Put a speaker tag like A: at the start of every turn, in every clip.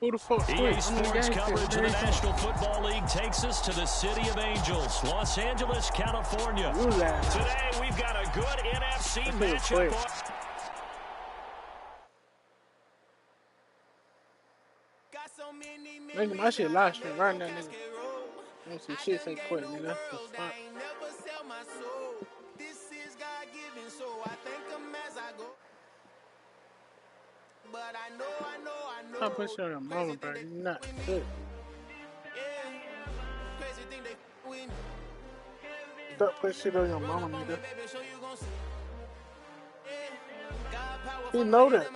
A: Who the fuck?
B: EA Sports coverage of the National Football League takes us to the City of Angels, Los Angeles, California. Today we've got a good NFC matchup.
A: Nigga, my shit live stream right now, nigga. I don't see shit say quit, nigga. I put shit on your mama, bro. You're not good. Stop putting shit on your mama, nigga. You know that.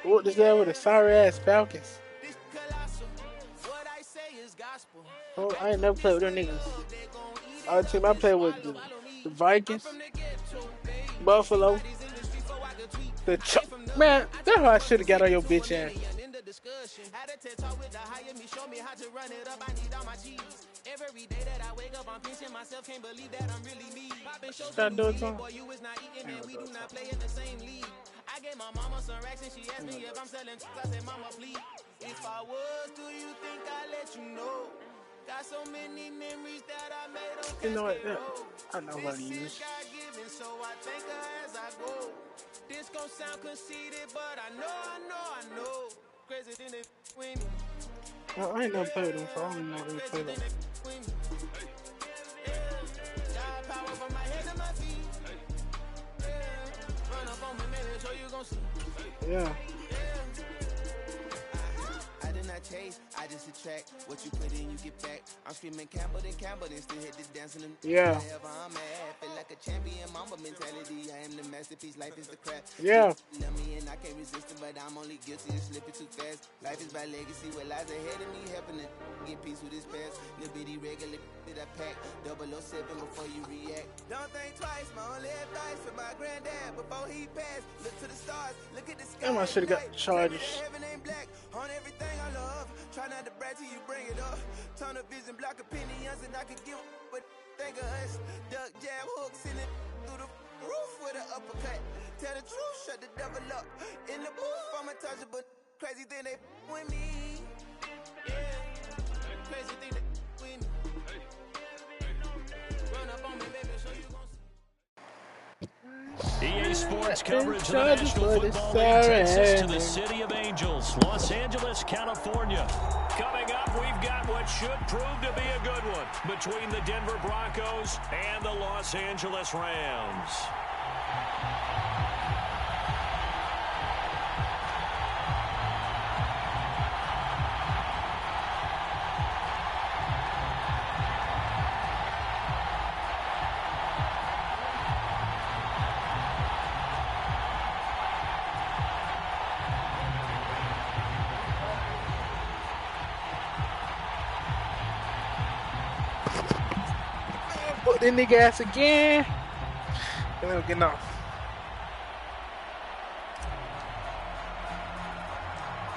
A: What this guy with the sorry ass Falcons? Oh, I ain't never played with them niggas. All the team I played with the Vikings, Buffalo, man, that's how I should have got on your bitch ass. Stop doing something. I gave my mama some racks and she asked me if I'm selling. I said, mama, please. If I was, do you think I'd let you know? Got so many memories that I made on. You know what? I know what to use. So I thank her as I go. This gon' sound conceited, but I know. Crazy thing they with me. Well, I ain't never played with them, so I don't know how to play them. Got power from my head to my feet. Run up on me, man, so you gon' see. Yeah. I did not chase, I just attract. What you put in, you get back. I'm screaming Campbell, then still hit the dancing. Yeah. Wherever I'm at, feel like a champion, mamba mentality. I am the masterpiece, life is the craft. Yeah. Love me and I can't resist it, but I'm only guilty of slipping too fast. Life is my legacy, what lies ahead of me, helping to get peace with this past. Little bitty regular that I pack, 007 before you react. Don't think twice, my only advice for my granddad before he passed. Look to the stars, look at the sky. Damn, I should have got charges. Heaven ain't black on everything I love. Try not to brag till you bring it up. Tunnel vision, block opinions, and I could give but think of us. Duck jab hooks in it through the roof with an uppercut. Tell the truth, shut the devil up. In the booth, I'm untouchable. Crazy thing they with me. Yeah, crazy thing they with me. Run up on me, baby, so you gon'
B: EA Sports coverage of the National Football League takes us to the City of Angels, Los Angeles, California. Coming up, we've got what should prove to be a good one between the Denver Broncos and the Los Angeles Rams.
A: That nigga ass again. And then we're getting off.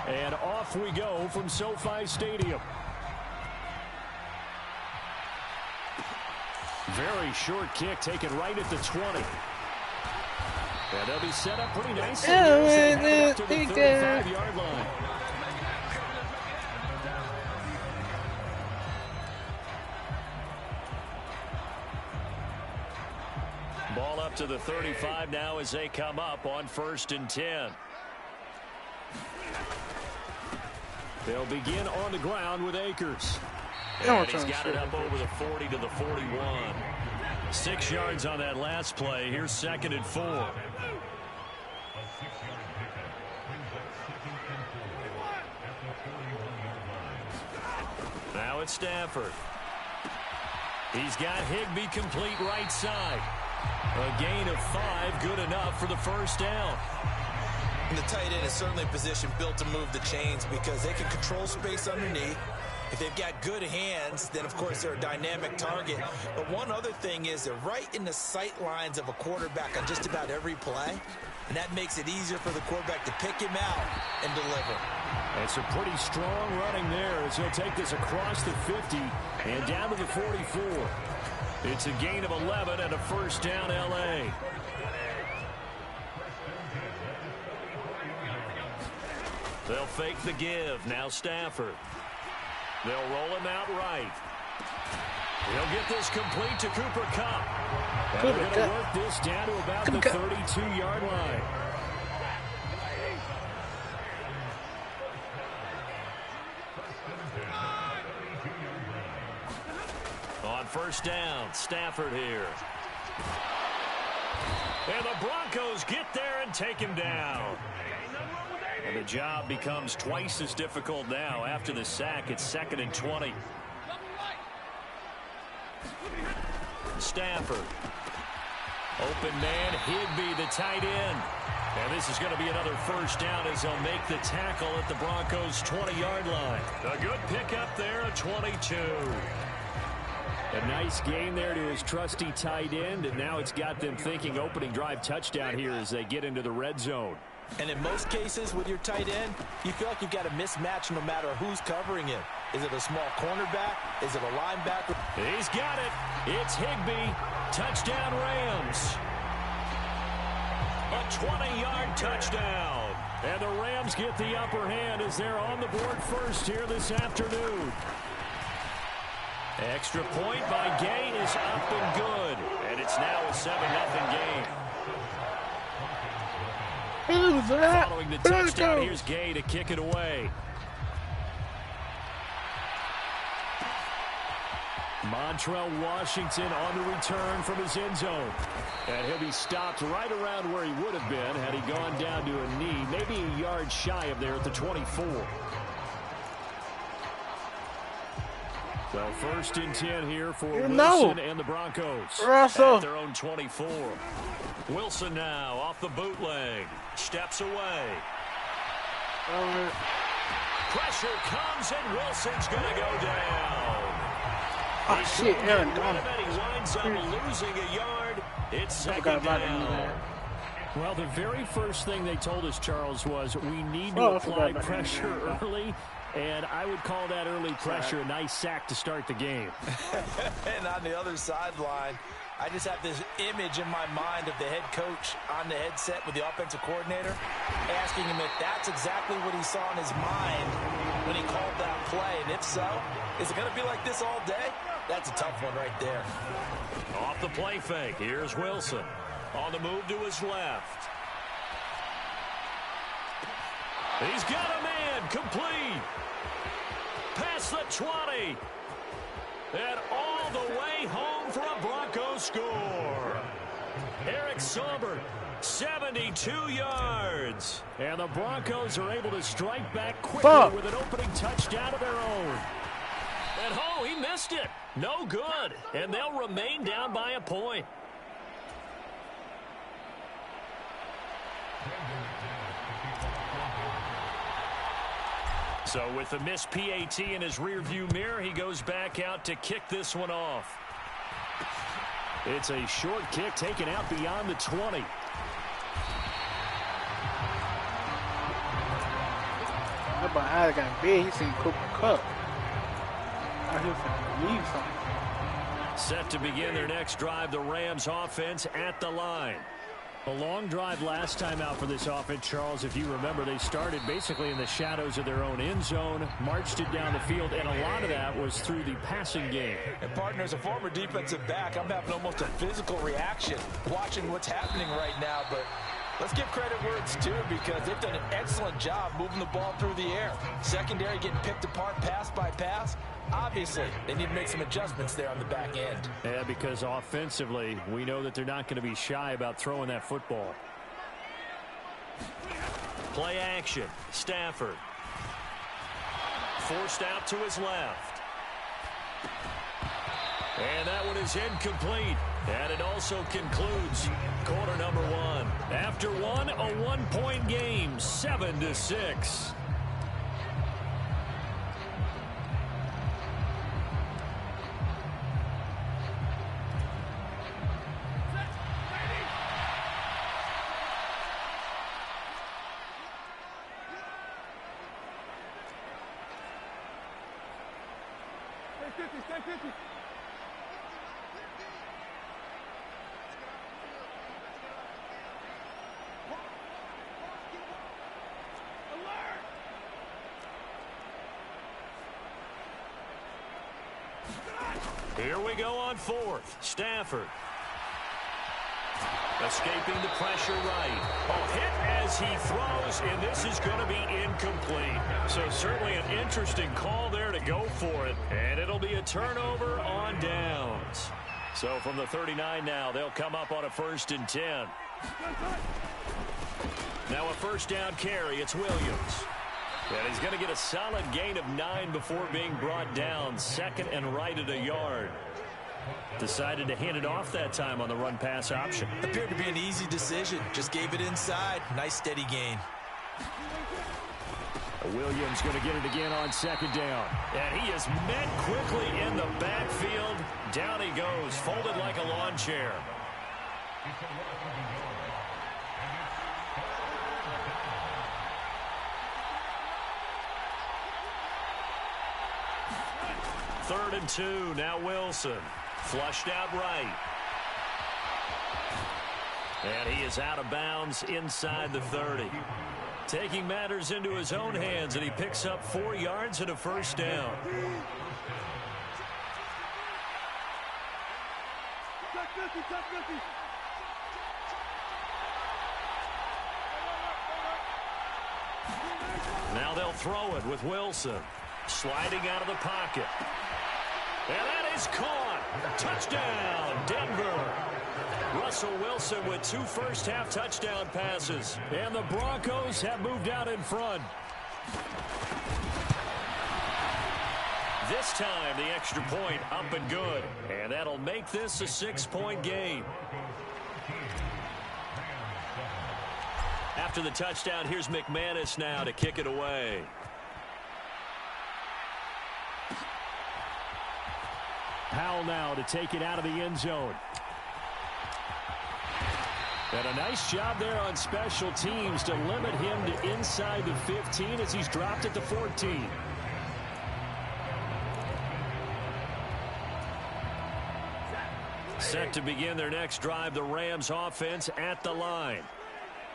B: And off we go from SoFi Stadium. Very short kick taken right at the 20. And they'll be set up pretty nicely to the 35-yard line. Ball up to the 35 now as they come up on 1st and 10. They'll begin on the ground with Akers. And he's got it up over the 40 to the 41. 6 yards on that last play. Here's 2nd and 4. Now it's Stafford. He's got Higbee complete right side. A gain of 5, good enough for the first down.
C: And the tight end is certainly a position built to move the chains because they can control space underneath. If they've got good hands, then of course they're a dynamic target. But one other thing is they're right in the sight lines of a quarterback on just about every play. And that makes it easier for the quarterback to pick him out and deliver.
B: It's a pretty strong running there as he'll take this across the 50 and down to the 44. It's a gain of 11 and a first down, L.A. They'll fake the give. Now Stafford. They'll roll him out right. He'll get this complete to Cooper Kupp. And they're going to work this down to about the 32-yard line. On first down, Stafford here. And the Broncos get there and take him down. And the job becomes twice as difficult now. After the sack, it's 2nd and 20. Stafford. Open man, Higbee, the tight end. And this is going to be another first down as they'll make the tackle at the Broncos' 20-yard line. A good pickup there, a 22. A nice gain there to his trusty tight end, and now it's got them thinking opening drive touchdown here as they get into the red zone.
C: And in most cases with your tight end, you feel like you've got a mismatch no matter who's covering him. Is it a small cornerback? Is it a linebacker?
B: He's got it. It's Higbee. Touchdown Rams. A 20-yard touchdown. And the Rams get the upper hand as they're on the board first here this afternoon. Extra point by Gay is up and good. And it's now a 7-0 game. Following the touchdown, here's Gay to kick it away. Montrell Washington on the return from his end zone. And he'll be stopped right around where he would have been had he gone down to a knee, maybe a yard shy of there at the 24. So 1st and 10 here for Wilson and the Broncos. At their own 24. Wilson now off the bootleg. Steps away. Pressure comes and Wilson's going to go down.
D: Oh, shit, Aaron Donald.
B: He winds up losing a yard. It's 2nd down. Well, the very first thing they told us, Charles, was we need to apply pressure early. And I would call that early pressure a nice sack to start the game.
C: And on the other sideline, I just have this image in my mind of the head coach on the headset with the offensive coordinator asking him if that's exactly what he saw in his mind when he called that play. And if so, is it going to be like this all day? That's a tough one right there.
B: Off the play fake. Here's Wilson. On the move to his left. He's got a man. Complete. Past the 20. And all the way home for a Broncos score. Eric Saubert, 72 yards. And the Broncos are able to strike back quickly with an opening touchdown of their own. And oh, he missed it. No good. And they'll remain down by a point. So with the missed PAT in his rearview mirror, he goes back out to kick this one off. It's a short kick taken out beyond the 20.
D: But I got big. He's seen Cooper Kupp. I hear from leave something.
B: Set to begin their next drive, the Rams offense at the line. A long drive last time out for this offense, Charles. If you remember, they started basically in the shadows of their own end zone, marched it down the field, and a lot of that was through the passing game.
C: And, partner, as a former defensive back, I'm having almost a physical reaction watching what's happening right now. But let's give credit where it's due because they've done an excellent job moving the ball through the air. Secondary getting picked apart pass by pass. Obviously, they need to make some adjustments there on the back end.
B: Yeah, because offensively, we know that they're not going to be shy about throwing that football. Play action. Stafford. Forced out to his left. And that one is incomplete. And it also concludes quarter number one. After one, a one-point game, 7-6. Here we go on fourth. Stafford. Escaping the pressure right. Oh, hit as he throws, and this is going to be incomplete. So certainly an interesting call there to go for it. And it'll be a turnover on downs. So from the 39 now, they'll come up on a 1st and 10. Now a first down carry. It's Williams. And he's going to get a solid gain of 9 before being brought down. 2nd and right at a yard. Decided to hand it off that time on the run-pass option.
C: Appeared to be an easy decision. Just gave it inside. Nice steady gain.
B: Williams going to get it again on 2nd down. And he is met quickly in the backfield. Down he goes, folded like a lawn chair. Third and 2, now Wilson. Flushed out right. And he is out of bounds inside the 30. Taking matters into his own hands, and he picks up 4 yards and a first down. Now they'll throw it with Wilson. Sliding out of the pocket. And that is caught. Touchdown, Denver. Russell Wilson with 2 first-half touchdown passes. And the Broncos have moved out in front. This time, the extra point up and good. And that'll make this a 6-point game. After the touchdown, here's McManus now to kick it away. Powell now to take it out of the end zone. And a nice job there on special teams to limit him to inside the 15 as he's dropped at the 14. Set to begin their next drive, the Rams offense at the line.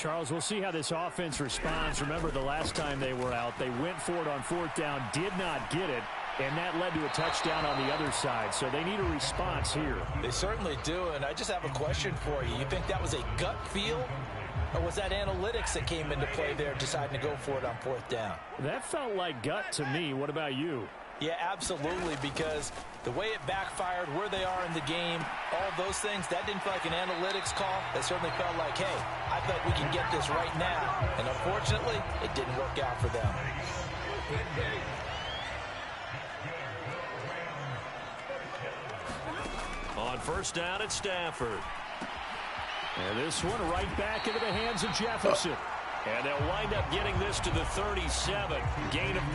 E: Charles, we'll see how this offense responds. Remember the last time they were out, they went for it on 4th down, did not get it. And that led to a touchdown on the other side. So they need a response here.
C: They certainly do. And I just have a question for you. You think that was a gut feel? Or was that analytics that came into play there deciding to go for it on 4th down?
E: That felt like gut to me. What about you?
C: Yeah, absolutely. Because the way it backfired, where they are in the game, all of those things, that didn't feel like an analytics call. That certainly felt like, hey, I thought we can get this right now. And unfortunately, it didn't work out for them.
B: On 1st down at Stafford. And this one right back into the hands of Jefferson. And they'll wind up getting this to the 37. Gain of 9.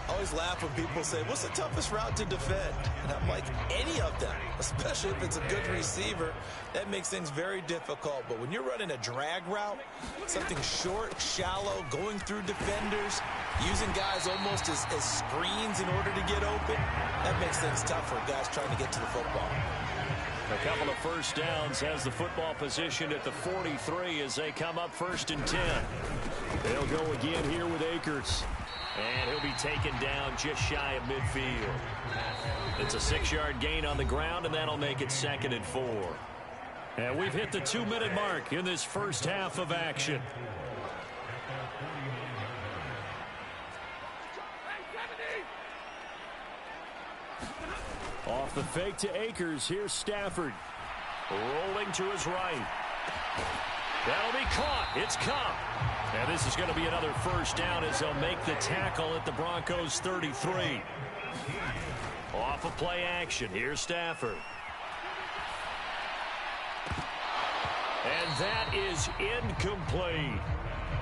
C: I always laugh when people say, what's the toughest route to defend? And I'm like, any of them, especially if it's a good receiver. That makes things very difficult. But when you're running a drag route, something short, shallow, going through defenders, using guys almost as screens in order to get open, that makes things tough for guys trying to get to the football.
B: A couple of first downs has the football position at the 43 as they come up 1st and 10. They'll go again here with Akers. And he'll be taken down just shy of midfield. It's a 6-yard gain on the ground, and that'll make it 2nd and 4. And we've hit the 2-minute mark in this first half of action. Off the fake to Akers, here's Stafford. Rolling to his right. That'll be caught. It's Cobb. And this is going to be another first down as they'll make the tackle at the Broncos 33. Off of play action. Here's Stafford. And that is incomplete.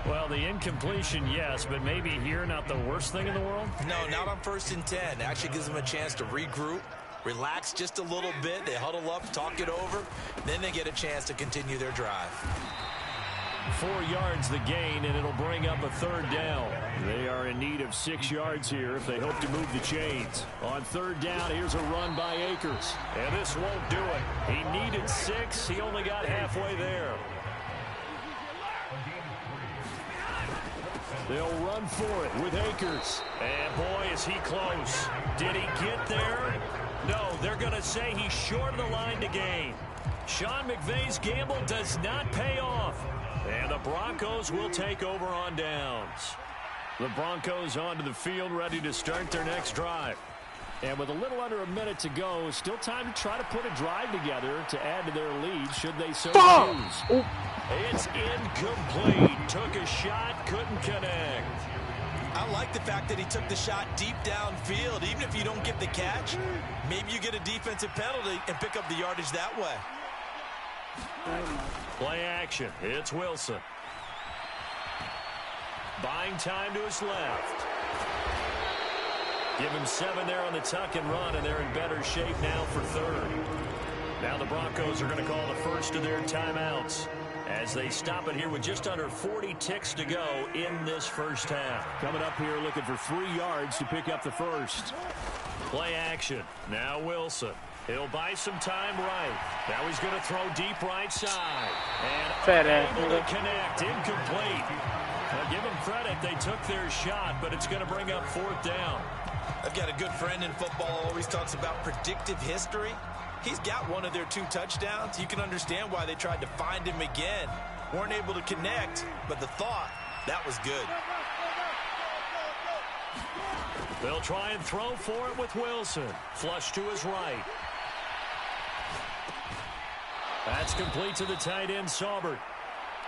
B: Well, the incompletion, yes, but maybe here not the worst thing in the world?
C: No, not on 1st and 10. It actually gives them a chance to regroup, relax just a little bit. They huddle up, talk it over. Then they get a chance to continue their drive.
B: 4 yards the gain, and it'll bring up a 3rd down. They are in need of 6 yards here if they hope to move the chains. On 3rd down, here's a run by Akers. And this won't do it. He needed 6. He only got halfway there. They'll run for it with Akers. And boy, is he close. Did he get there? No, they're going to say he's short of the line to gain. Sean McVay's gamble does not pay off. And the Broncos will take over on downs. The Broncos onto the field, ready to start their next drive. And with a little under a minute to go, still time to try to put a drive together to add to their lead, should they so choose. It's incomplete. Took a shot, couldn't connect.
C: I like the fact that he took the shot deep downfield. Even if you don't get the catch, maybe you get a defensive penalty and pick up the yardage that way.
B: Play action. It's Wilson. Buying time to his left. Give him 7 there on the tuck and run, and they're in better shape now for third. Now the Broncos are going to call the first of their timeouts as they stop it here with just under 40 ticks to go in this first half.
E: Coming up here looking for 3 yards to pick up the first.
B: Play action. Now Wilson. He'll buy some time right. Now he's going to throw deep right side. And able to connect. Incomplete. Now give them credit. They took their shot, but it's going to bring up 4th down.
C: I've got a good friend in football who always talks about predictive history. He's got one of their 2 touchdowns. You can understand why they tried to find him again. Weren't able to connect, but the thought, that was good.
B: They'll try and throw for it with Wilson. Flush to his right. That's complete to the tight end, Saubert.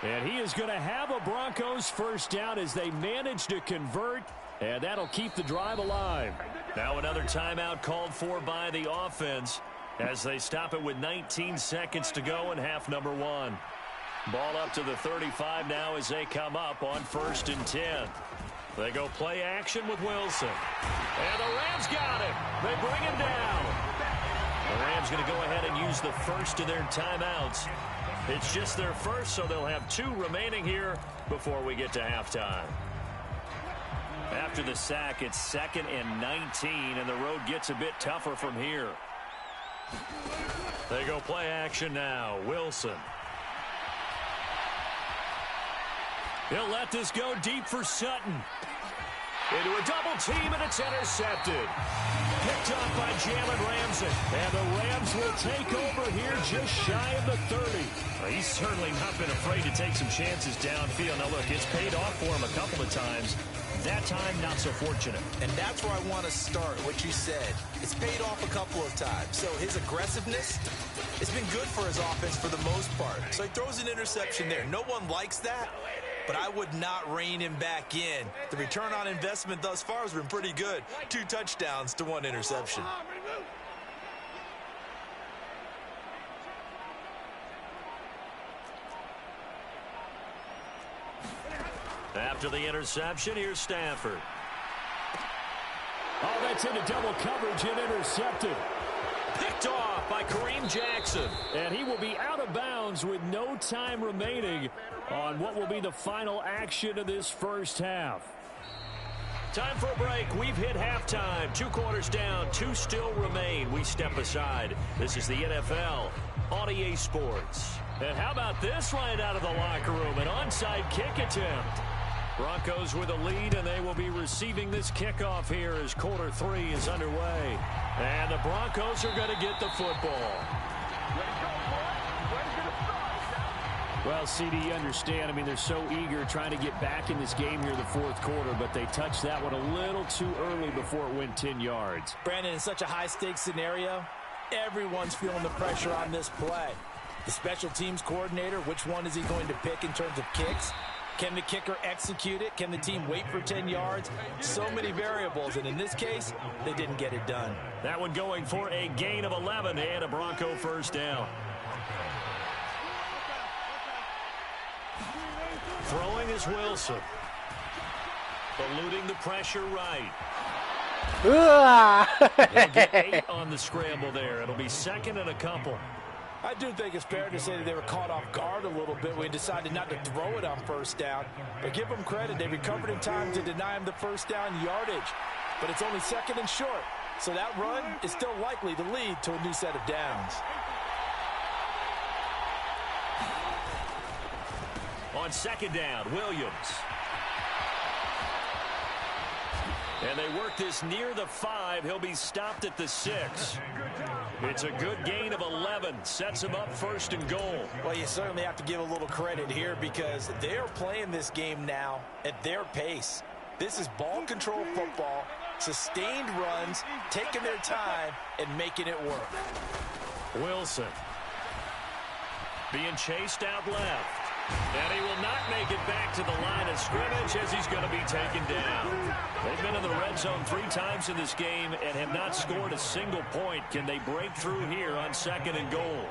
B: And he is going to have a Broncos first down as they manage to convert, and that'll keep the drive alive. Now another timeout called for by the offense as they stop it with 19 seconds to go in half number 1. Ball up to the 35 now as they come up on 1st and 10. They go play action with Wilson. And the Rams got him. They bring him down. The Rams going to go ahead and use the first of their timeouts. It's just their first, so they'll have 2 remaining here before we get to halftime. After the sack, it's 2nd and 19, and the road gets a bit tougher from here. They go play action now. Wilson. He'll let this go deep for Sutton. Into a double team, and it's intercepted. Picked off by Jalen Ramsey. And the Rams will take over here just shy of the 30. Well, he's certainly not been afraid to take some chances downfield. Now, look, it's paid off for him a couple of times. That time, not so fortunate.
C: And that's where I want to start, what you said. It's paid off a couple of times. So his aggressiveness, it's been good for his offense for the most part. So he throws an interception there. No one likes that, but I would not rein him back in. The return on investment thus far has been pretty good. 2 touchdowns to 1 interception.
B: After the interception, here's Stafford.
E: Oh, that's into double coverage and intercepted.
B: Picked off by Kareem Jackson.
E: And he will be out of bounds with no time remaining on what will be the final action of this first half.
B: Time for a break. We've hit halftime. 2 quarters down, 2 still remain. We step aside. This is the NFL on EA Sports. And how about this right out of the locker room? An onside kick attempt. Broncos with a lead, and they will be receiving this kickoff here as quarter 3 is underway. And the Broncos are going to get the football.
E: Well, CD, you understand. I mean, they're so eager trying to get back in this game here in the 4th quarter, but they touched that one a little too early before it went 10 yards.
C: Brandon, in such a high-stakes scenario, everyone's feeling the pressure on this play. The special teams coordinator, which one is he going to pick in terms of kicks? Can the kicker execute it? Can the team wait for 10 yards? So many variables, and in this case, they didn't get it done.
B: That one going for a gain of 11 and a Bronco first down. Throwing is Wilson. Eluding the pressure right. They'll get 8 on the scramble there. It'll be 2nd and a couple.
C: I do think it's fair to say that they were caught off guard a little bit when they decided not to throw it on first down. But give them credit. They recovered in time to deny him the first down yardage. But it's only 2nd and short. So that run is still likely to lead to a new set of downs.
B: On 2nd down, Williams. And they work this near the 5. He'll be stopped at the 6. It's a good gain of 11. Sets him up 1st and goal.
C: Well, you certainly have to give a little credit here because they're playing this game now at their pace. This is ball control football, sustained runs, taking their time, and making it work.
B: Wilson being chased out left. And he will not make it back to the line of scrimmage as he's going to be taken down. They've been in the red zone 3 times in this game and have not scored a single point. Can they break through here on 2nd and goal?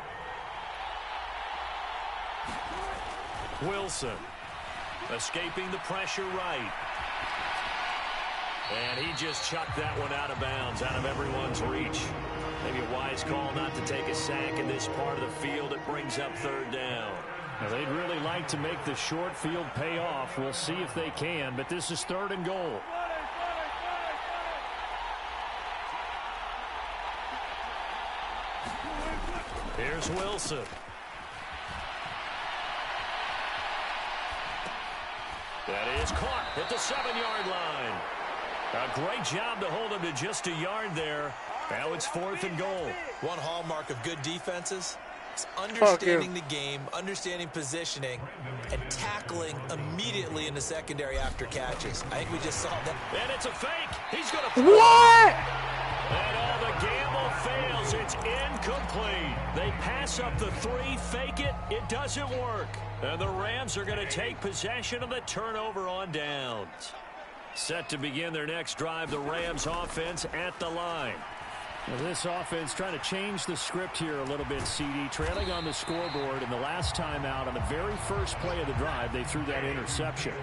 B: Wilson escaping the pressure right. And he just chucked that one out of bounds, out of everyone's reach. Maybe a wise call not to take a sack in this part of the field. It brings up 3rd down.
E: Now, they'd really like to make the short field pay off. We'll see if they can, but this is 3rd and goal.
B: Here's Wilson. That is caught at the 7-yard line. A great job to hold him to just a yard there. Now it's 4th and goal.
C: One hallmark of good defenses is understanding the game, understanding positioning, and tackling immediately in the secondary after catches. I think we just saw that.
B: And it's a fake. He's going to throw.
D: What?
B: And all the gamble fails. It's incomplete. They pass up the 3, fake it. It doesn't work. And the Rams are going to take possession of the turnover on downs. Set to begin their next drive, the Rams offense at the line.
E: Well, this offense trying to change the script here a little bit, CD. Trailing on the scoreboard, and the last time out on the very first play of the drive, they threw that interception.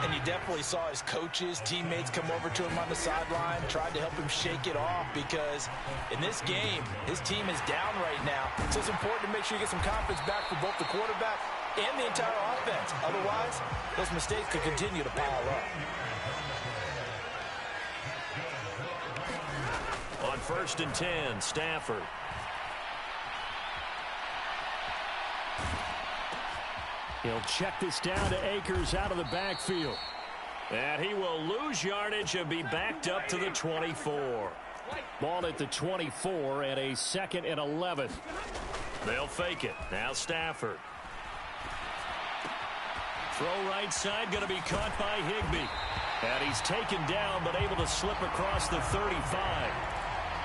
C: And you definitely saw his coaches, teammates come over to him on the sideline, tried to help him shake it off because in this game, his team is down right now. So it's important to make sure you get some confidence back for both the quarterback and the entire offense. Otherwise, those mistakes could continue to pile up.
B: On 1st and 10, Stafford.
E: He'll check this down to Akers out of the backfield.
B: And he will lose yardage and be backed up to the 24.
E: Ball at the 24 and a 2nd and 11.
B: They'll fake it. Now Stafford. Throw right side, going to be caught by Higbee. And he's taken down, but able to slip across the 35.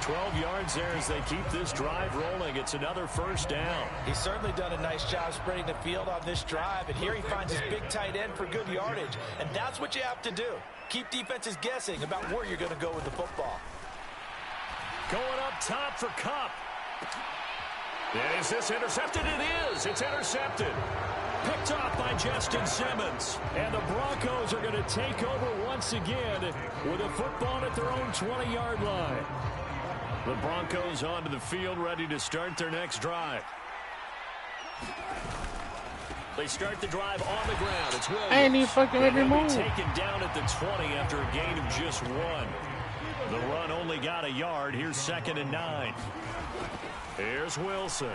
B: 12 yards there as they keep this drive rolling. It's another 1st down.
C: He's certainly done a nice job spreading the field on this drive, and here he finds his big tight end for good yardage. And that's what you have to do. Keep defenses guessing about where you're going to go with the football.
B: Going up top for Kupp. And is this intercepted? It is. It's intercepted. Picked off by Justin Simmons.
E: And the Broncos are going to take over once again with a football at their own 20-yard line.
B: The Broncos onto the field, ready to start their next drive. They start the drive on the ground. It's Williams.
D: I ain't even fucking let me move.
B: Taken down at the 20 after a gain of just 1. The run only got a yard. Here's 2nd and 9. Here's Wilson.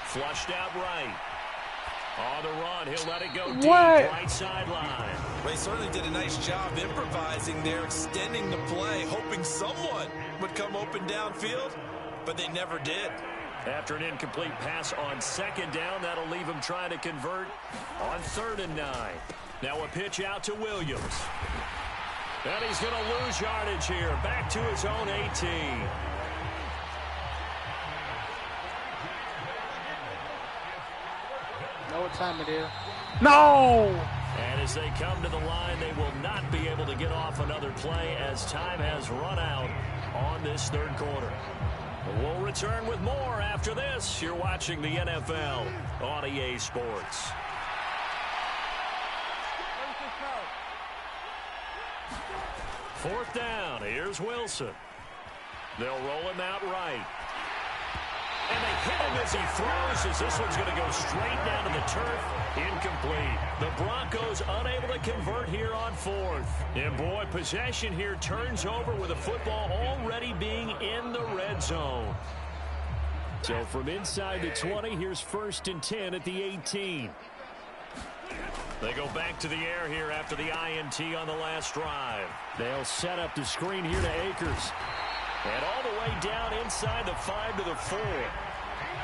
B: Flushed out right. On the run, he'll let it go deep. Right sideline.
C: Well, he certainly did a nice job improvising there, extending the play, hoping someone would come open downfield, but they never did.
B: After an incomplete pass on 2nd down, that'll leave him trying to convert on 3rd and 9. Now a pitch out to Williams. And he's going to lose yardage here. Back to his own 18.
D: Know what time it is? No!
B: And as they come to the line, they will not be able to get off another play as time has run out on this 3rd quarter. We'll return with more after this. You're watching the NFL on EA Sports. Fourth down. Here's Wilson. They'll roll him out right. And they hit him as he throws, as this one's going to go straight down to the turf. Incomplete. The Broncos unable to convert here on 4th. And boy, possession here turns over with the football already being in the red zone.
E: So from inside the 20, here's 1st and 10 at the 18.
B: They go back to the air here after the INT on the last drive.
E: They'll set up the screen here to Akers.
B: And all the way down inside the 5 to the 4.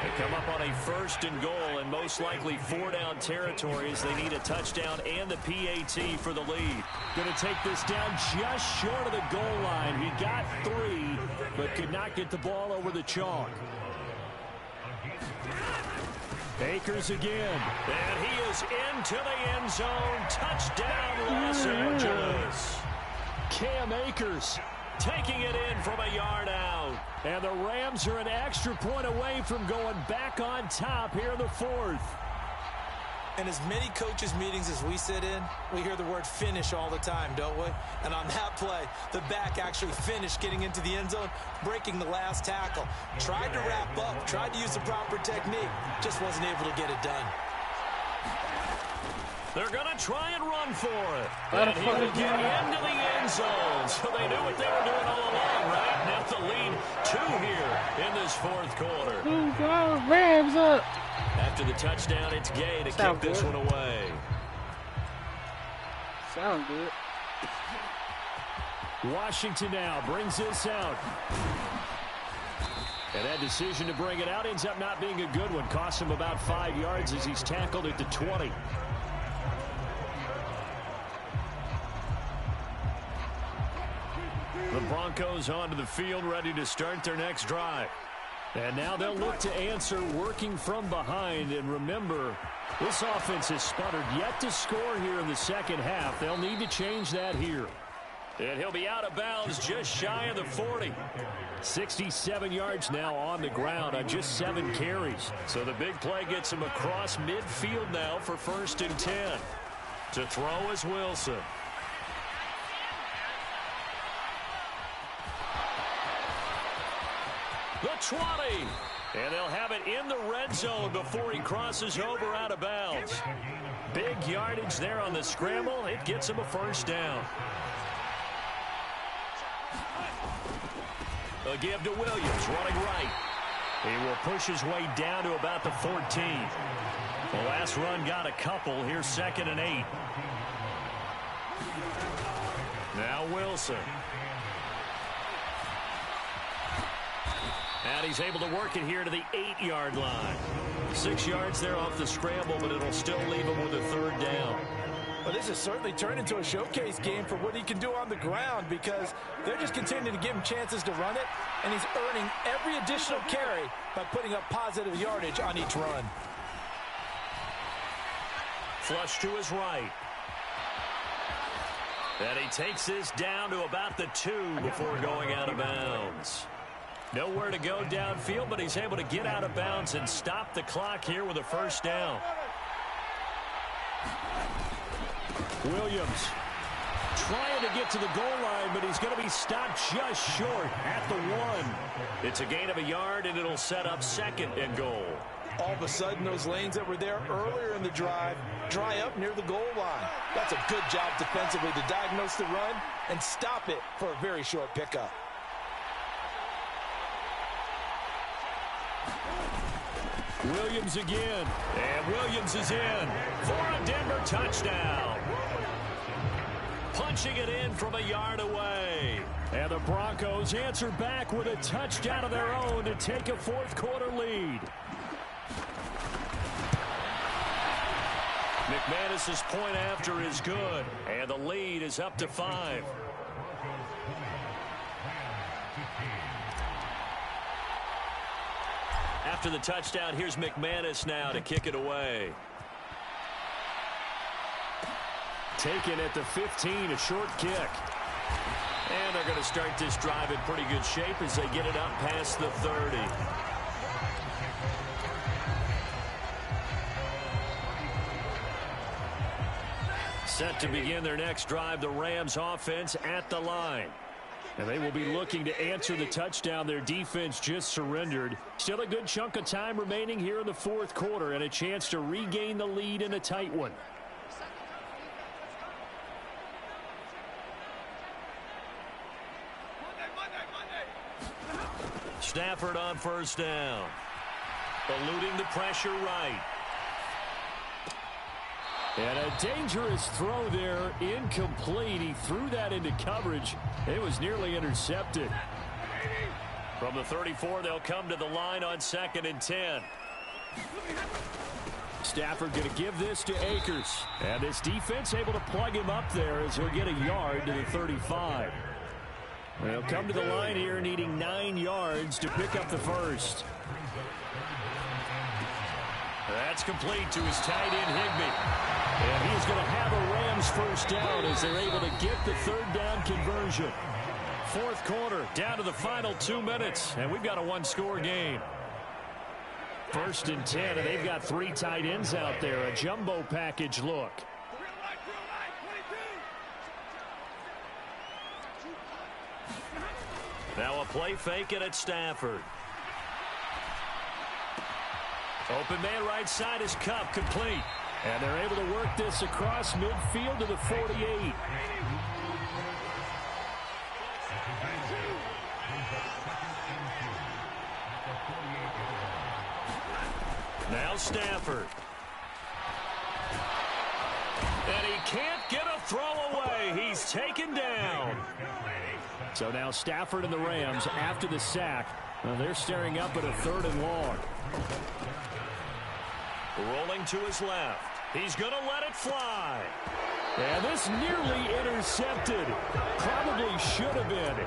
B: They come up on a 1st and goal, and most likely 4-down territory as they need a touchdown and the PAT for the lead.
E: Going to take this down just short of the goal line. He got 3, but could not get the ball over the chalk. Akers again.
B: And he is into the end zone. Touchdown, Los Angeles.
E: Cam Akers
B: taking it in from a yard out.
E: And the Rams are an extra point away from going back on top here in the 4th.
C: In as many coaches' meetings as we sit in, we hear the word finish all the time, don't we? And on that play, the back actually finished getting into the end zone, breaking the last tackle. Tried to wrap up, tried to use the proper technique, just wasn't able to get it done.
B: They're going to try and run for it. And he will get into the end zone. So they knew what they were doing all along, right? Now the lead 2 here in this 4th quarter.
D: Rams up.
B: After the touchdown, it's Gay to kick this one away.
D: Sound good.
E: Washington now brings this out. And that decision to bring it out ends up not being a good one. Costs him about 5 yards as he's tackled at the 20.
B: The Broncos onto the field, ready to start their next drive.
E: And now they'll look to answer working from behind. And remember, this offense has sputtered yet to score here in the second half. They'll need to change that here.
B: And he'll be out of bounds just shy of the 40.
E: 67 yards now on the ground on just 7 carries.
B: So the big play gets him across midfield now for 1st and 10. To throw is Wilson. The 20. And they'll have it in the red zone before he crosses over out of bounds. Big yardage there on the scramble. It gets him a 1st down. A give to Williams, running right. He will push his way down to about the 14. The last run got a couple. Here's 2nd and 8. Now Wilson. And he's able to work it here to the 8-yard line. 6 yards there off the scramble, but it'll still leave him with a 3rd down.
C: Well, this has certainly turned into a showcase game for what he can do on the ground because they're just continuing to give him chances to run it, and he's earning every additional carry by putting up positive yardage on each run.
B: Flush to his right. And he takes this down to about the 2 before going out of bounds. Nowhere to go downfield, but he's able to get out of bounds and stop the clock here with a 1st down.
E: Williams trying to get to the goal line, but he's going to be stopped just short at the 1.
B: It's a gain of a yard, and it'll set up 2nd and goal.
C: All of a sudden, those lanes that were there earlier in the drive dry up near the goal line. That's a good job defensively to diagnose the run and stop it for a very short pickup.
E: Williams again.
B: And Williams is in for a Denver touchdown. Punching it in from a yard away.
E: And the Broncos answer back with a touchdown of their own to take a 4th quarter lead.
B: McManus's point after is good. And the lead is up to 5. After the touchdown, here's McManus now to kick it away.
E: Taken at the 15, a short kick.
B: And they're going to start this drive in pretty good shape as they get it up past the 30. Set to begin their next drive, the Rams offense at the line.
E: And they will be looking to answer the touchdown their defense just surrendered. Still a good chunk of time remaining here in the 4th quarter and a chance to regain the lead in a tight one.
B: Stafford on 1st down. Eluding the pressure right.
E: And a dangerous throw there, incomplete. He threw that into coverage. It was nearly intercepted. From the 34, they'll come to the line on 2nd and 10. Stafford going to give this to Akers. And this defense able to plug him up there as he'll get a yard to the 35. They'll come to the line here needing 9 yards to pick up the first. That's complete to his tight end, Higbee. And he's going to have a Rams first down as they're able to get the 3rd down conversion. 4th quarter, down to the final 2 minutes, and we've got a 1-score game. 1st and 10, and they've got 3 tight ends out there. A jumbo package look. Now a play fake it at Stafford. Open man right side is Cup, complete. And they're able to work this across midfield to the 48. Now Stafford. And he can't get a throw away. He's taken down. So now Stafford and the Rams after the sack. They're staring up at a 3rd and long. Rolling to his left. He's going to let it fly. And this nearly intercepted. Probably should have been.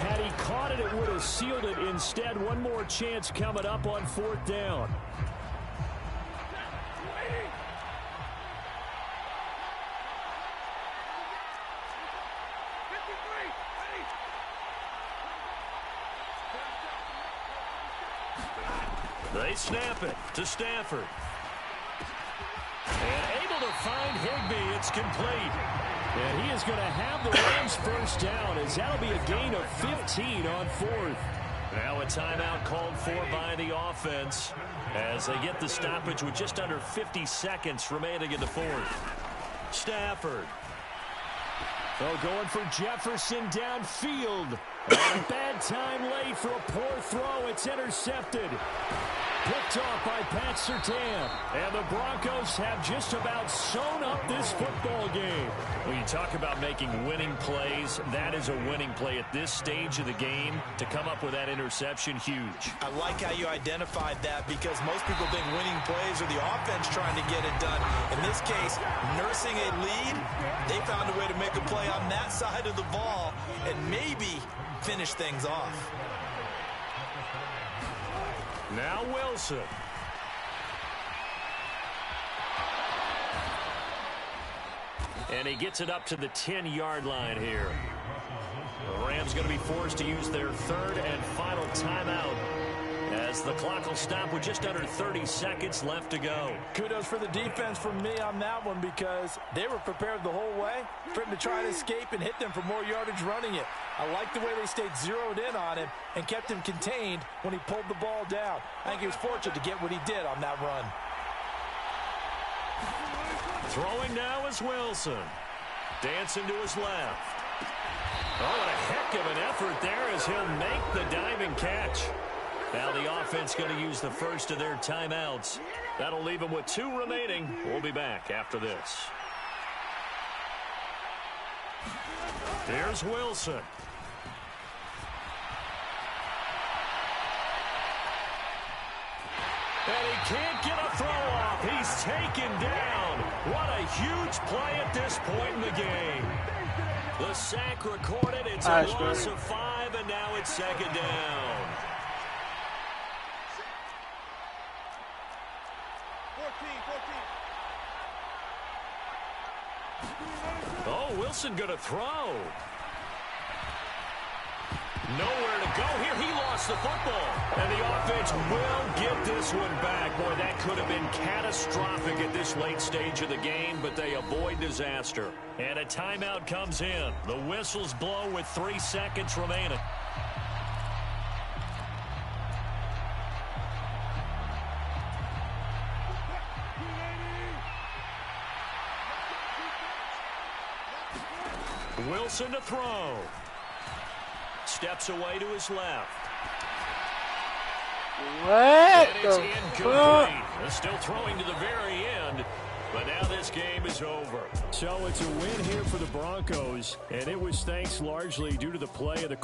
E: Had he caught it, it would have sealed it. Instead, one more chance coming up on 4th down. They snap it to Stafford. And able to find Higbee. It's complete. And he is going to have the Rams first down as that'll be a gain of 15 on 4th. Now a timeout called for by the offense as they get the stoppage with just under 50 seconds remaining in the 4th. Stafford. Oh, going for Jefferson downfield. And a bad time late for a poor throw. It's intercepted. Picked off by Pat Surtain. And the Broncos have just about sewn up this football game. When you talk about making winning plays, that is a winning play at this stage of the game. To come up with that interception, huge.
C: I like how you identified that because most people think winning plays are the offense trying to get it done. In this case, nursing a lead, they found a way to make a play on that side of the ball and maybe finish things off.
E: Now Wilson. And he gets it up to the 10-yard line here. The Rams going to be forced to use their 3rd and final timeout as the clock will stop with just under 30 seconds left to go.
C: Kudos for the defense from me on that one because they were prepared the whole way for him to try to escape and hit them for more yardage running it. I like the way they stayed zeroed in on him and kept him contained when he pulled the ball down. I think he was fortunate to get what he did on that run.
E: Throwing now is Wilson. Dancing to his left. Oh, what a heck of an effort there as he'll make the diving catch. Now the offense going to use the first of their timeouts. That'll leave them with 2 remaining. We'll be back after this. Here's Wilson. And he can't get a throw off. He's taken down. What a huge play at this point in the game. The sack recorded. It's a loss of 5, and now it's 2nd down. 14. Oh, Wilson going to throw. Nowhere to go here. He lost the football. And the offense will get this one back. Boy, that could have been catastrophic at this late stage of the game, but they avoid disaster. And a timeout comes in. The whistles blow with 3 seconds remaining. Wilson to throw. Steps away to his left.
D: What
E: and it's incomplete. Still throwing to the very end.
B: But now this game is over.
E: So it's a win here for the Broncos, and it was thanks largely due to the play of the